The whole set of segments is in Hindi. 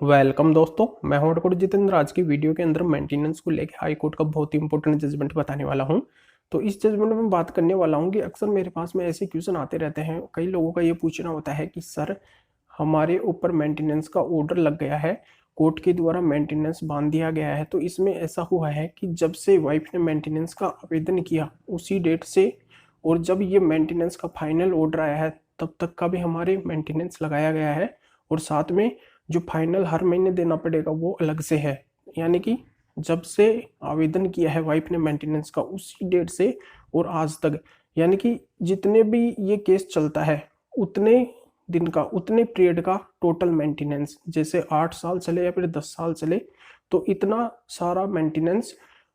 वेलकम दोस्तों, मैं हूं एडवोकेट जितेंद्र। आज की वीडियो के अंदर मेंटेनेंस को लेकर हाई कोर्ट का बहुत ही इंपॉर्टेंट जजमेंट बताने वाला हूं। तो इस जजमेंट में बात करने वाला हूं कि अक्सर मेरे पास में ऐसे क्वेश्चन आते रहते हैं। कई लोगों का ये पूछना होता है कि सर, हमारे ऊपर मेंटेनेंस का ऑर्डर लग गया है, कोर्ट के द्वारा मेंटेनेंस बांध दिया गया है। तो इसमें ऐसा हुआ है कि जब से वाइफ ने मेंटेनेंस का आवेदन किया उसी डेट से और जब ये मेंटेनेंस का फाइनल ऑर्डर आया है तब तक का भी हमारे मेंटेनेंस लगाया गया है, और साथ में जो फाइनल हर महीने देना पड़ेगा वो अलग से है। यानी कि जब से आवेदन किया है वाइफ ने मेंटेनेंस का उसी डेट से और आज तक, यानी कि जितने भी ये केस चलता है उतने दिन का, उतने पीरियड का टोटल मेंटेनेंस, जैसे 8 साल चले या फिर 10 साल चले तो इतना सारा मेंटेनेंस,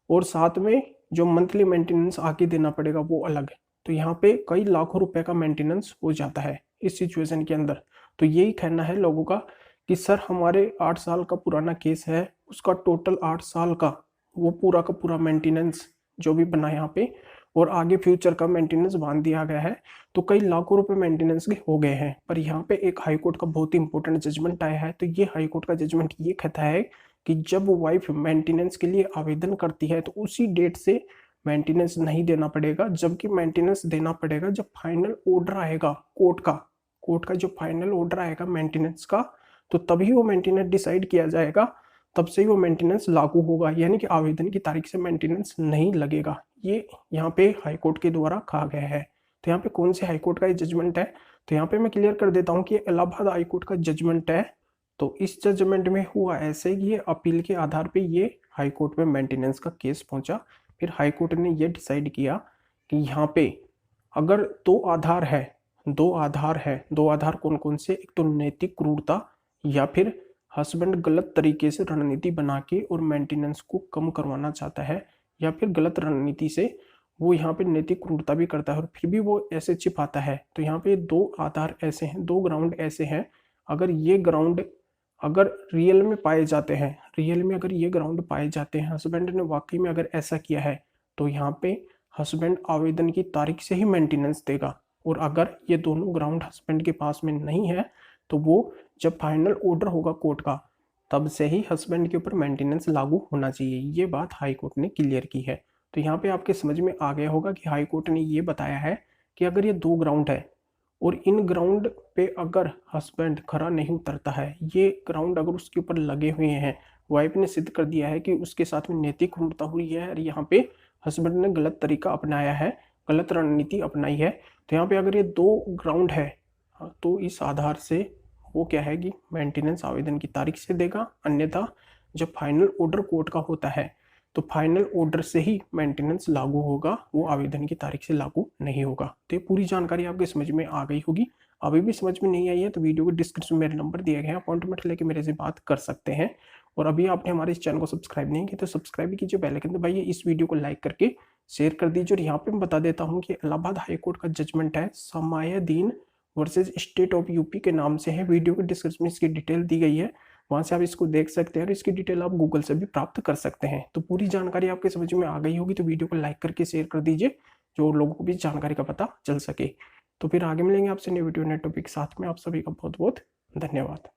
और साथ में जो मंथली मेंटेनेंस आके देना पड़ेगा वो अलग है। तो यहाँ पे कई लाखों रुपए का मेंटेनेंस हो जाता है इस सिचुएशन के अंदर। तो यही कहना है लोगों का कि सर, हमारे 8 साल का पुराना केस है, उसका टोटल 8 साल का वो पूरा का पूरा मेंटेनेंस जो भी बना यहाँ पे, और आगे फ्यूचर का मेंटेनेंस बांध दिया गया है। तो कई लाखों रुपए मेंटेनेंस के हो गए हैं। पर यहाँ पे एक हाई कोर्ट का बहुत ही इंपॉर्टेंट जजमेंट आया है। तो ये हाई कोर्ट का जजमेंट ये कहता है कि जब वाइफ मेंटेनेंस के लिए आवेदन करती है तो उसी डेट से मेंटेनेंस नहीं देना पड़ेगा, जबकि मेंटेनेंस देना पड़ेगा जब फाइनल ऑर्डर आएगा कोर्ट का जो फाइनल ऑर्डर आएगा मेंटेनेंस का, तो तभी वो मेंटेनेंस डिसाइड किया जाएगा, तब से ही वो मेंटेनेंस लागू होगा। यानी कि आवेदन की तारीख से मेंटेनेंस नहीं लगेगा। ये यहाँ पे हाई कोर्ट के द्वारा कहा गया है। तो यहाँ पे कौन से हाई कोर्ट का ये जजमेंट है, तो यहाँ पे मैं क्लियर कर देता हूँ कि इलाहाबाद हाई कोर्ट का जजमेंट है। तो इस जजमेंट में हुआ ऐसे कि ये अपील के आधार पे ये हाई कोर्ट में मेंटेनेंस का केस पहुंचा। फिर हाई कोर्ट ने ये डिसाइड किया कि यहाँ पे अगर दो आधार कौन कौन से, एक तो नैतिक क्रूरता या फिर हस्बैंड गलत तरीके से रणनीति बना के और मेंटेनेंस को कम करवाना चाहता है, या फिर गलत रणनीति से वो यहाँ पे नैतिक क्रूरता भी करता है और फिर भी वो ऐसे छिपाता है। तो यहाँ पे दो आधार ऐसे हैं, दो ग्राउंड ऐसे हैं। अगर ये ग्राउंड अगर रियल में पाए जाते हैं, अगर ये ग्राउंड पाए जाते हैं, हस्बैंड ने वाकई में अगर ऐसा किया है, तो यहाँ पे हस्बैंड आवेदन की तारीख से ही मेंटेनेंस देगा। और अगर ये दोनों ग्राउंड हस्बैंड के पास में नहीं है तो वो जब फाइनल ऑर्डर होगा कोर्ट का तब से ही हस्बैंड के ऊपर मेंटेनेंस लागू होना चाहिए। ये बात हाई कोर्ट ने क्लियर की है। तो यहाँ पे आपके समझ में आ गया होगा कि हाई कोर्ट ने ये बताया है कि अगर ये दो ग्राउंड है और इन ग्राउंड पे अगर हस्बैंड खरा नहीं उतरता है, ये ग्राउंड अगर उसके ऊपर लगे हुए हैं, वाइफ ने सिद्ध कर दिया है कि उसके साथ में नैतिक क्रूरता हुई है और यहाँ पे हस्बैंड ने गलत तरीका अपनाया है, गलत रणनीति अपनाई है, तो यहाँ पे अगर ये दो ग्राउंड है तो इस आधार से वो क्या है कि मेंटेनेंस आवेदन की तारीख से देगा। अन्यथा जब फाइनल ऑर्डर कोर्ट का होता है तो फाइनल ऑर्डर से ही मेंटेनेंस लागू होगा, वो आवेदन की तारीख से लागू नहीं होगा। तो ये पूरी जानकारी आपके समझ में आ गई होगी। अभी भी समझ में नहीं आई है तो वीडियो के डिस्क्रिप्शन में मेरे नंबर दिए गए हैं, अपॉइंटमेंट लेके मेरे से बात कर सकते हैं। और अभी आपने हमारे इस चैनल को सब्सक्राइब नहीं किया तो सब्सक्राइब भी कीजिए, बेल आइकन दबाइए, इस वीडियो को लाइक करके शेयर कर दीजिए। और यहाँ पे मैं बता देता हूँ कि इलाहाबाद हाई कोर्ट का जजमेंट है समायदीन वर्सेज स्टेट ऑफ यूपी के नाम से है। वीडियो के डिस्क्रिप्शन में इसकी डिटेल दी गई है, वहां से आप इसको देख सकते हैं और इसकी डिटेल आप गूगल से भी प्राप्त कर सकते हैं। तो पूरी जानकारी आपके समझ में आ गई होगी। तो वीडियो को लाइक करके शेयर कर दीजिए, जो लोगों को भी जानकारी का पता चल सके। तो फिर आगे मिलेंगे आपसे नए वीडियो नए टॉपिक के साथ में। आप सभी का बहुत बहुत धन्यवाद।